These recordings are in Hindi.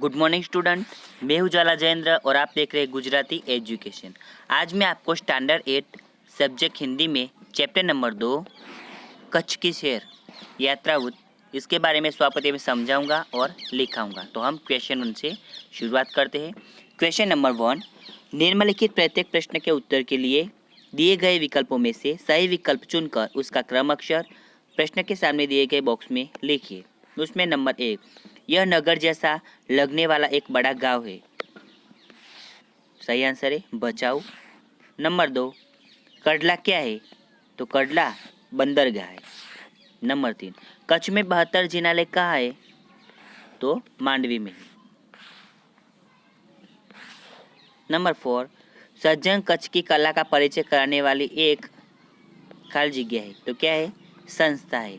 Good morning student. मैं हूं जाला जयेंद्र और आप देख रहे हैं गुजराती एजुकेशन। आज मैं आपको स्टैंडर्ड 8 सब्जेक्ट हिंदी में चैप्टर नंबर 2 कच्छ की सैर यात्रावृत्त इसके बारे में स्वाध्याय में समझाऊंगा और लिखाऊंगा। तो हम क्वेश्चन 1 से शुरुआत करते हैं। क्वेश्चन नंबर 1, निम्नलिखित प्रत्येक प्रश्न के उत्तर के लिए दिए गए विकल्पों में से सही विकल्प चुनकर उसका क्रम अक्षर प्रश्न के सामने दिए गए बॉक्स में लिखिए। उसमें नंबर 1, यह नगर जैसा लगने वाला एक बड़ा गांव है। सही आंसर है बचाओ। नंबर 2, कड़ला क्या है? तो कड़ला बंदरगाह है। नंबर 3, कच्छ में 72 जिनालय कहाँ है? तो मांडवी में है। नंबर 4, सज्जन कच्छ की कला का परिचय कराने वाली एक खाली जगह है। तो क्या है? संस्था है।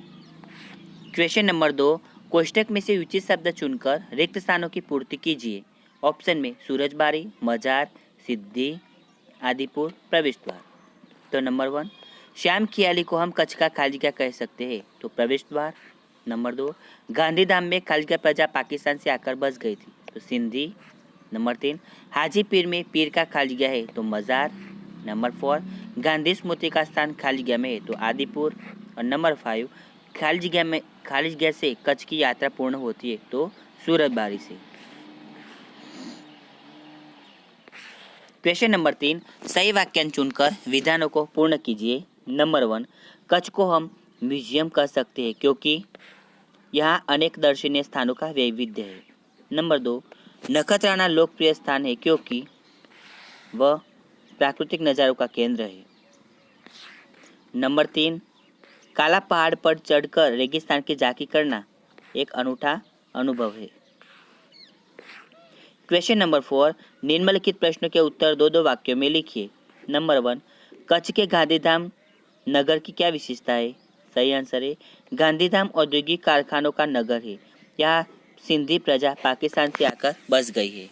क्वेश्चन नंबर 2, कोष्टक में से उचित शब्द चुनकर रिक्त स्थानों की पूर्ति कीजिए। ऑप्शन में सूरजबारी, मजार, सिद्धि, आदिपुर, प्रवेश द्वार। तो नंबर 1, श्याम खियाली को हम कच्छ का खालिका कह सकते हैं। तो प्रवेश द्वार। नंबर 2, गांधीधाम में खालिका प्रजा पाकिस्तान से आकर बस गई थी। तो सिंधी। नंबर 3, हाजी पीर में पीर का खालिका है। तो मजार। नंबर 4, गांधी स्मृति का स्थान खालिका में है। तो आदिपुर। और नंबर 5, खाली जगह से कच्छ की यात्रा पूर्ण होती है। तो सूरजबारी से। क्वेश्चन नंबर 3, सही वाक्यांश चुनकर विधानों को पूर्ण कीजिए। नंबर 1, कच्छ को हम म्यूजियम कह सकते हैं क्योंकि यहाँ अनेक दर्शनीय स्थानों का वैविध्य है। नंबर 2, नखत्राना लोकप्रिय स्थान है क्योंकि वह प्राकृतिक नज़ारों का केंद्र है। नंबर 3, काला पहाड़ पर चढ़कर रेगिस्तान की झांकी करना एक अनूठा अनुभव है। क्वेश्चन नंबर 4, निम्नलिखित प्रश्नों के उत्तर दो दो वाक्यों में लिखिए। नंबर 1, कच्छ के गांधीधाम नगर की क्या विशेषता है? सही आंसर है गांधीधाम औद्योगिक कारखानों का नगर है। यहाँ सिंधी प्रजा पाकिस्तान से आकर बस गई है।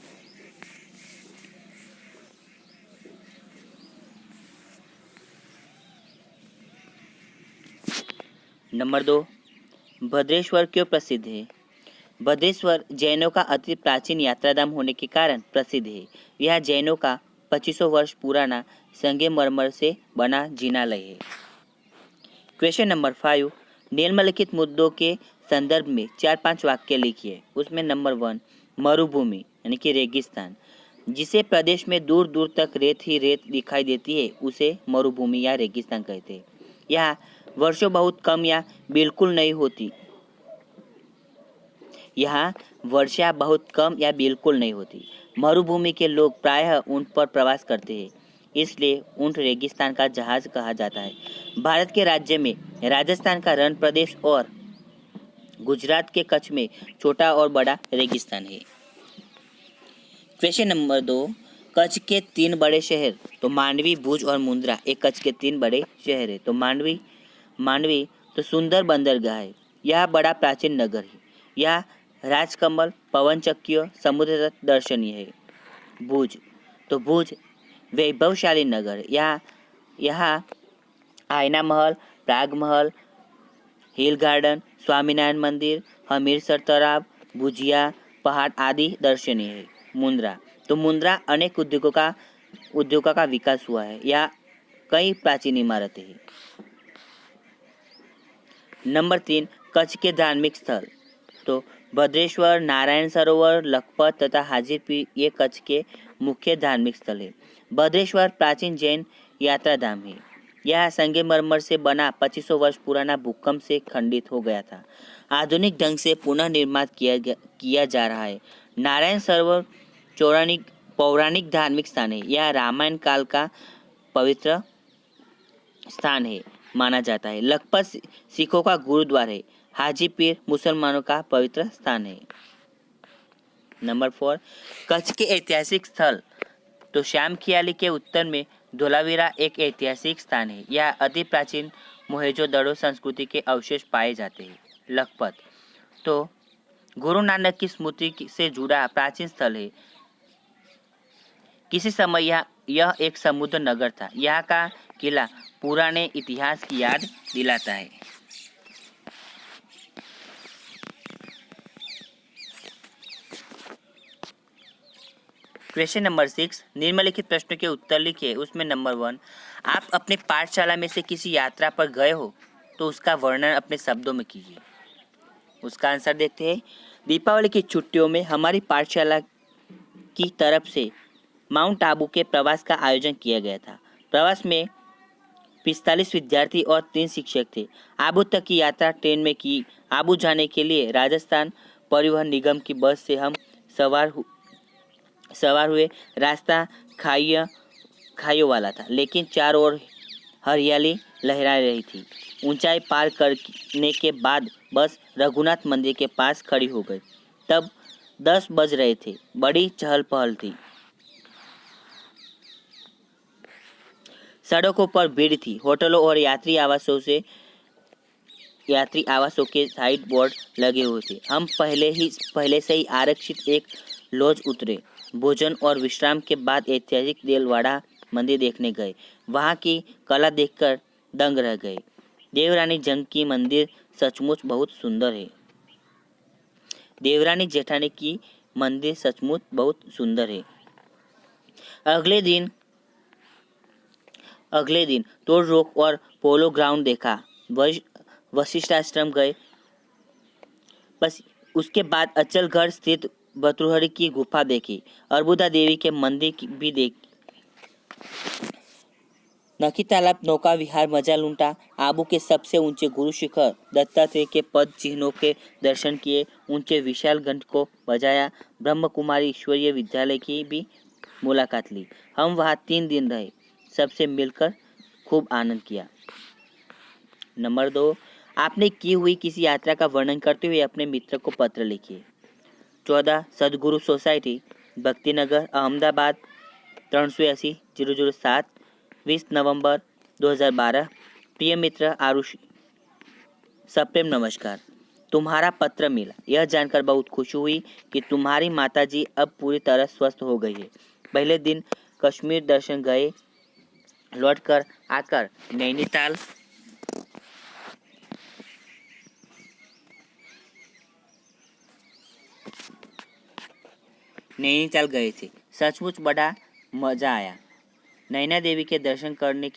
नंबर 2, भद्रेश्वर क्यों प्रसिद्ध है? भद्रेश्वर जैनों का अति प्राचीन यात्राधाम होने के कारण प्रसिद्ध है। यह जैनों का 2500 वर्ष पुराना संगमरमर से बना जिनालय है। क्वेश्चन नंबर 5, निम्नलिखित मुद्दों के संदर्भ में 4-5 वाक्य लिखिए। उसमें नंबर 1, मरुभूमि यानी कि रेगिस्तान, जिसे प्रदेश में दूर दूर तक रेत ही रेत दिखाई देती है उसे मरुभूमि या रेगिस्तान कहते हैं। यहाँ वर्षों बहुत कम या बिल्कुल नहीं होती। यहाँ वर्षा बहुत कम या बिल्कुल नहीं होती। मरुभूमि के लोग प्रायः ऊंट पर प्रवास करते हैं, इसलिए ऊंट रेगिस्तान का जहाज कहा जाता है। भारत के राज्य में राजस्थान का रण प्रदेश और गुजरात के कच्छ में छोटा और बड़ा रेगिस्तान है। क्वेश्चन नंबर 2, कच्छ के 3 बड़े शहर। तो मांडवी, भुज और मुंद्रा एक कच्छ के 3 बड़े शहर है। तो मांडवी तो सुंदर बंदरगाह है। यह बड़ा प्राचीन नगर है। यह राजकमल, पवन चक्कियों, समुद्र तट दर्शनीय है। भुज वैभवशाली नगर है। यहाँ आयना महल, प्राग महल, हिल गार्डन, स्वामीनारायण मंदिर, हमीरसर तालाब, भुजिया पहाड़ आदि दर्शनीय है। मुंद्रा अनेक उद्योगों का विकास हुआ है। यहाँ कई प्राचीन इमारतें हैं। नंबर 3, कच्छ के धार्मिक स्थल। तो भद्रेश्वर, नारायण सरोवर, लखपत तथा हाजी पीर ये कच्छ के मुख्य धार्मिक स्थल है। भद्रेश्वर प्राचीन जैन यात्राधाम है। यह संगमरमर से बना 2500 वर्ष पुराना भूकंप से खंडित हो गया था। आधुनिक ढंग से पुनः निर्माण किया जा रहा है। नारायण सरोवर पौराणिक धार्मिक स्थान है। यह रामायण काल का पवित्र स्थान है माना जाता है। लखपत सिखों का गुरुद्वार है। हाजी पीर मुसलमानों का पवित्र स्थान है। नंबर 4, कच्छ के ऐतिहासिक स्थल। तो श्याम खियाली के उत्तर में धोलावीरा एक ऐतिहासिक स्थान है। यह अति प्राचीन मोहेंजोदड़ो संस्कृति के अवशेष पाए जाते हैं। लखपत तो गुरु नानक की स्मृति से जुड़ा प्राचीन स्थल है। किसी समय यह एक समुद्र नगर था। यहाँ का किला पुराने इतिहास की याद दिलाता है। क्वेश्चन नंबर 6, निम्नलिखित प्रश्नों के उत्तर लिखिए। उसमें नंबर 1, आप अपने पाठशाला में से किसी यात्रा पर गए हो तो उसका वर्णन अपने शब्दों में कीजिए। उसका आंसर देखते हैं। दीपावली की छुट्टियों में हमारी पाठशाला की तरफ से माउंट आबू के प्रवास का आयोजन किया गया था। प्रवास में 45 विद्यार्थी और 3 शिक्षक थे। आबू तक की यात्रा ट्रेन में की। आबू जाने के लिए राजस्थान परिवहन निगम की बस से हम सवार हुए। रास्ता खाइयों वाला था, लेकिन चारों ओर हरियाली लहरा रही थी। ऊंचाई पार करने के बाद बस रघुनाथ मंदिर के पास खड़ी हो गई। तब 10 बज रहे थे। बड़ी चहल पहल थी। सड़कों पर भीड़ थी। होटलों और यात्री आवासों के साइड बोर्ड लगे हुए थे। हम पहले से ही आरक्षित एक लॉज उतरे। भोजन और विश्राम के बाद ऐतिहासिक देलवाड़ा मंदिर देखने गए। वहां की कला देखकर दंग रह गए। देवरानी जंग की मंदिर सचमुच बहुत सुंदर है। देवरानी जेठानी की मंदिर सचमुच बहुत सुंदर है। अगले दिन तोड़ रोक और पोलो ग्राउंड देखा। वशिष्ठ आश्रम गए। बस उसके बाद अचलगढ़ स्थित भतृहरि की गुफा देखी। अर्बुदा देवी के मंदिर भी देखी। नखी तालाब नौका विहार मजा लूटा। आबू के सबसे ऊंचे गुरु शिखर दत्तात्रेय के पद चिन्हों के दर्शन किए। ऊंचे विशाल घंट को बजाया। ब्रह्म कुमारी ईश्वरीय विद्यालय की भी मुलाकात ली। हम वहाँ 3 दिन रहे। सबसे मिलकर खूब आनंद किया। नंबर 2, आपने की हुई किसी यात्रा का वर्णन करते हुए अपने मित्र को पत्र लिखिए। 14 सदगुरु सोसाइटी, भक्तिनगर, अहमदाबाद 380-007, 20 नवंबर 2012। प्रिय मित्र आरुषि, सप्रेम नमस्कार। तुम्हारा पत्र मिला। यह जानकर बहुत खुशी हुई कि तुम्हारी माताजी अब पूरी तरह स्वस्थ हो गई है। पहले दिन कश्मीर दर्शन गए। लौटकर आकर नैनीताल गए थे। सचमुच बड़ा मजा आया। नैना देवी के दर्शन करने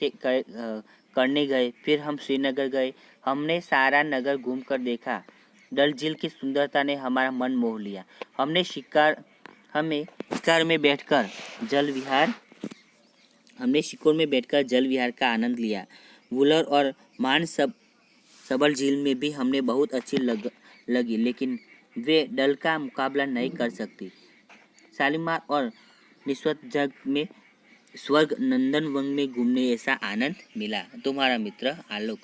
गए। फिर हम श्रीनगर गए। हमने सारा नगर घूमकर देखा। डल झील की सुंदरता ने हमारा मन मोह लिया। हमने शिकार में बैठकर जल विहार का आनंद लिया। वुलर और मान सबल झील में भी हमने बहुत अच्छी लगी, लेकिन वे डल का मुकाबला नहीं कर सकती। शालीमार और निस्वत जग में स्वर्ग नंदन वन में घूमने ऐसा आनंद मिला। तुम्हारा मित्र आलोक।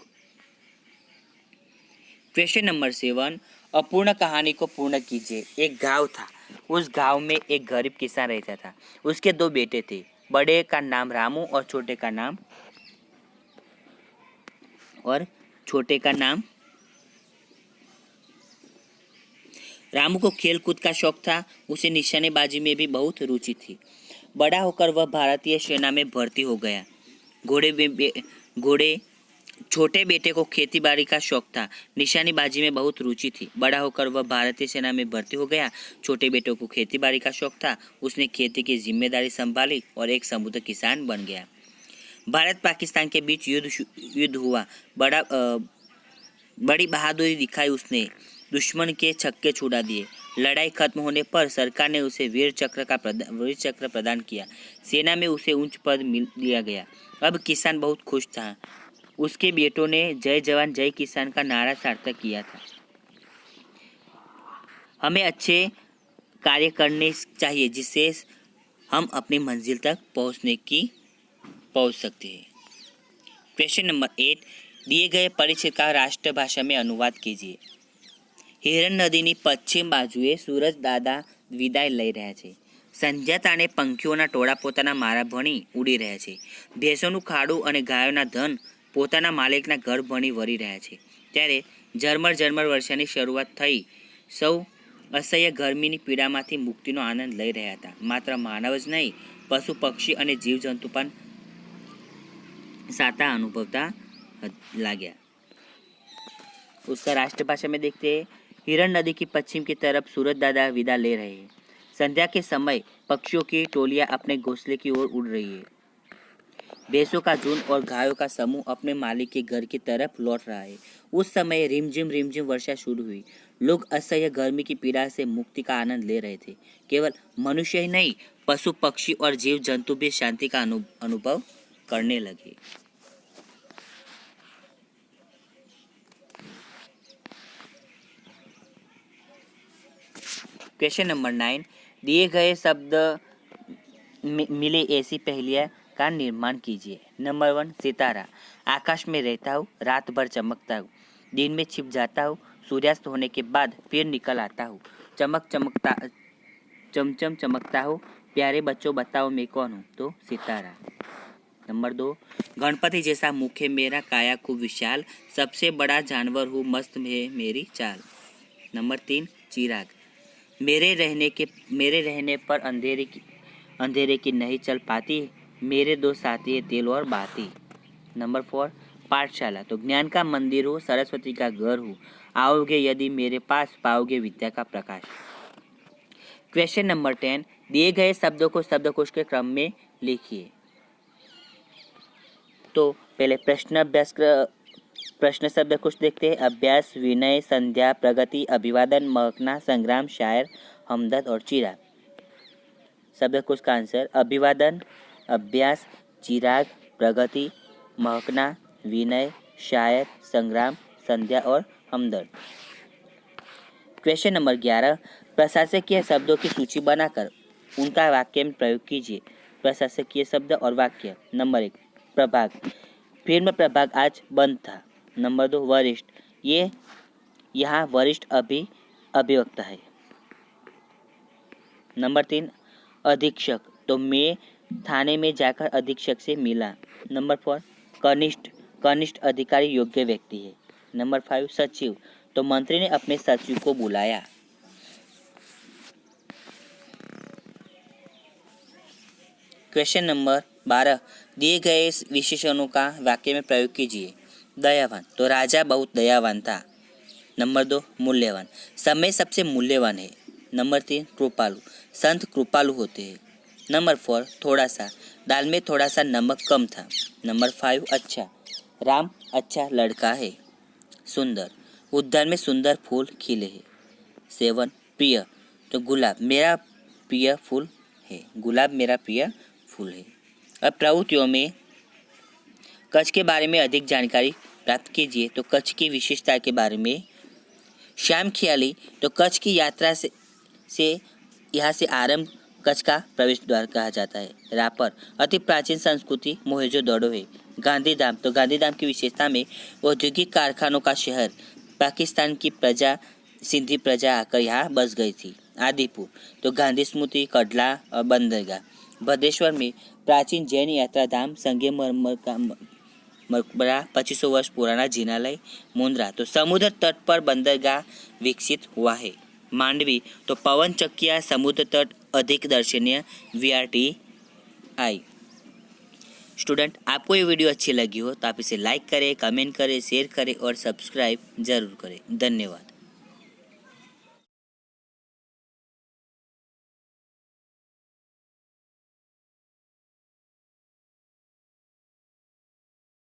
क्वेश्चन नंबर 7, अपूर्ण कहानी को पूर्ण कीजिए। एक गांव था। उस गांव में एक गरीब किसान रहता था। उसके 2 बेटे थे। बड़े का नाम रामू और छोटे का नाम रामू को खेल कूद का शौक था। उसे निशानेबाजी में भी बहुत रुचि थी। बड़ा होकर वह भारतीय सेना में भर्ती हो गया। छोटे बेटे को खेती बाड़ी का शौक था। निशानेबाजी में बहुत रुचि थी। बड़ा होकर वह भारतीय सेना में भर्ती हो गया। छोटे बेटे को खेती बाड़ी का शौक था। उसने खेती की जिम्मेदारी संभाली और एक समृद्ध किसान बन गया। भारत पाकिस्तान के बीच युद्ध हुआ। बड़ी बहादुरी दिखाई उसने। दुश्मन के छक्के छुड़ा दिए। लड़ाई खत्म होने पर सरकार ने उसे वीर चक्र प्रदान किया। सेना में उसे उच्च पद दिया गया। अब किसान बहुत खुश था। उसके बेटों ने जय जवान जय किसान का नारा सार्थक किया था। हमें अच्छे कार्य करने चाहिए जिससे हम अपनी मंजिल तक पहुंच सकते हैं। क्वेश्चन नंबर 8, दिए गए परिच्छेद का राष्ट्रभाषा में अनुवाद कीजिए। હિરણ નદીની પશ્ચિમ બાજુએ સૂરજ દાદા વિદાય લઈ રહ્યા છે. સંધ્યા તાણે પંખીઓના ટોળા પોતાના મારા ભણી ઉડી રહ્યા છે. ભેંસોનું ખાડું અને ગાયોના ધન પોતાના માલિકના ઘર ભણી વળી રહ્યા છે. ત્યારે ઝરમર વર્ષાની શરૂઆત થઈ. સૌ અસહ્ય ગરમીની પીડામાંથી મુક્તિનો આનંદ લઈ રહ્યા હતા. માત્ર માનવ જ નહીં, પશુ પક્ષી અને જીવજંતુ પણ साता अनुभवता लाग्या। उसका राष्ट्रभाषा में देखते हैं। हिरण नदी की पश्चिम की तरफ सूरज दादा विदा ले रहे हैं। संध्या के समय पक्षियों की टोलियां अपने घोंसले की ओर उड़ रही है। भैंसों का झुंड और गायों का समूह अपने मालिक के घर की तरफ लौट रहा है। उस समय रिमझिम वर्षा शुरू हुई। लोग असह्य गर्मी की पीड़ा से मुक्ति का आनंद ले रहे थे। केवल मनुष्य ही नहीं, पशु पक्षी और जीव जंतु भी शांति का अनुभव करने लगे। क्वेश्चन नंबर 9, दिए गए शब्द मिले ऐसी पहेलियां का निर्माण कीजिए। नंबर 1, सितारा। आकाश में रहता हूँ, रात भर चमकता हूँ, दिन में छिप जाता हूँ, सूर्यास्त होने के बाद फिर निकल आता हूँ, चमचम चमकता हूँ, प्यारे बच्चों बताओ मैं कौन हूँ? तो सितारा। नंबर 2, गणपति जैसा मुख है मेरा, काया खूब विशाल, सबसे बड़ा जानवर हूँ, मस्त है मेरी चाल। नंबर 3, चिराग। मेरे रहने पर अंधेरे की नहीं चल पाती, मेरे दो साथी है तेल और बाती। नंबर 4, पाठशाला। तो ज्ञान का मंदिर हो, सरस्वती का घर हो, आओगे यदि मेरे पास पाओगे विद्या का प्रकाश। क्वेश्चन नंबर 10, दिए गए शब्दों को शब्दकोश के क्रम में लिखिए। तो पहले प्रश्न शब्दकोश देखते हैं। अभ्यास, विनय, संध्या, प्रगति, अभिवादन, महकना, संग्राम, शायर, हमदर्द और चिराग। शब्दकोश का आंसर अभिवादन, अभ्यास, चिराग, प्रगति, महकना, विनय, शायर, संग्राम, संध्या और हमदर्द। क्वेश्चन नंबर 11, प्रशासकीय शब्दों की सूची बनाकर उनका वाक्य में प्रयोग कीजिए। प्रशासकीय शब्द और वाक्य। नंबर 1, प्रभाग। फिल्म प्रभाग आज बंद था। नंबर 2, वरिष्ठ। ये यहाँ वरिष्ठ अभिवक्ता है। नंबर 3, अधीक्षक। तो मैं थाने में जाकर अधीक्षक से मिला। नंबर 4, कनिष्ठ अधिकारी योग्य व्यक्ति है। नंबर 5, सचिव। तो मंत्री ने अपने सचिव को बुलाया। क्वेश्चन नंबर 12, दिए गए विशेषणों का वाक्य में प्रयोग कीजिए। दयावान। तो राजा बहुत दयावान था। नंबर 2, मूल्यवान। समय सबसे मूल्यवान है। नंबर 3, कृपालु। संत कृपालु होते हैं। नंबर 4, थोड़ा सा। दाल में थोड़ा सा नमक कम था। नंबर 5, अच्छा। राम अच्छा लड़का है। सुंदर। उद्यान में सुंदर फूल खिले हैं। 7, प्रिय। तो गुलाब मेरा प्रिय फूल है। गुलाब मेरा प्रिय फूल है। अब प्रवृत्तियों में कच्छ के बारे में अधिक जानकारी प्राप्त कीजिए। तो कच्छ की विशेषता के बारे में। श्याम ख्याली। तो कच्छ की यात्रा से यहाँ से आरंभ कच्छ का प्रवेश द्वार कहा जाता है। रापर। अति प्राचीन संस्कृति मोहनजोदड़ो है। गांधीधाम। तो गांधीधाम की विशेषता में औद्योगिक कारखानों का शहर। पाकिस्तान की सिंधी प्रजा आकर यहाँ बस गई थी। आदिपुर। तो गांधी स्मृति, कडला और बंदरगाह। भद्रेश्वर में प्राचीन जैन यात्रा धाम, संगमरमर का मकबरा, 2500 वर्ष पुराना जिनालय। मुंद्रा। तो समुद्र तट पर बंदरगाह विकसित हुआ है। मांडवी। तो पवन चक्किया, समुद्र तट अधिक दर्शनीय। VRTI। स्टूडेंट, आपको ये वीडियो अच्छी लगी हो तो आप इसे लाइक करें, कमेंट करें, शेयर करें और सब्सक्राइब जरूर करें। धन्यवाद।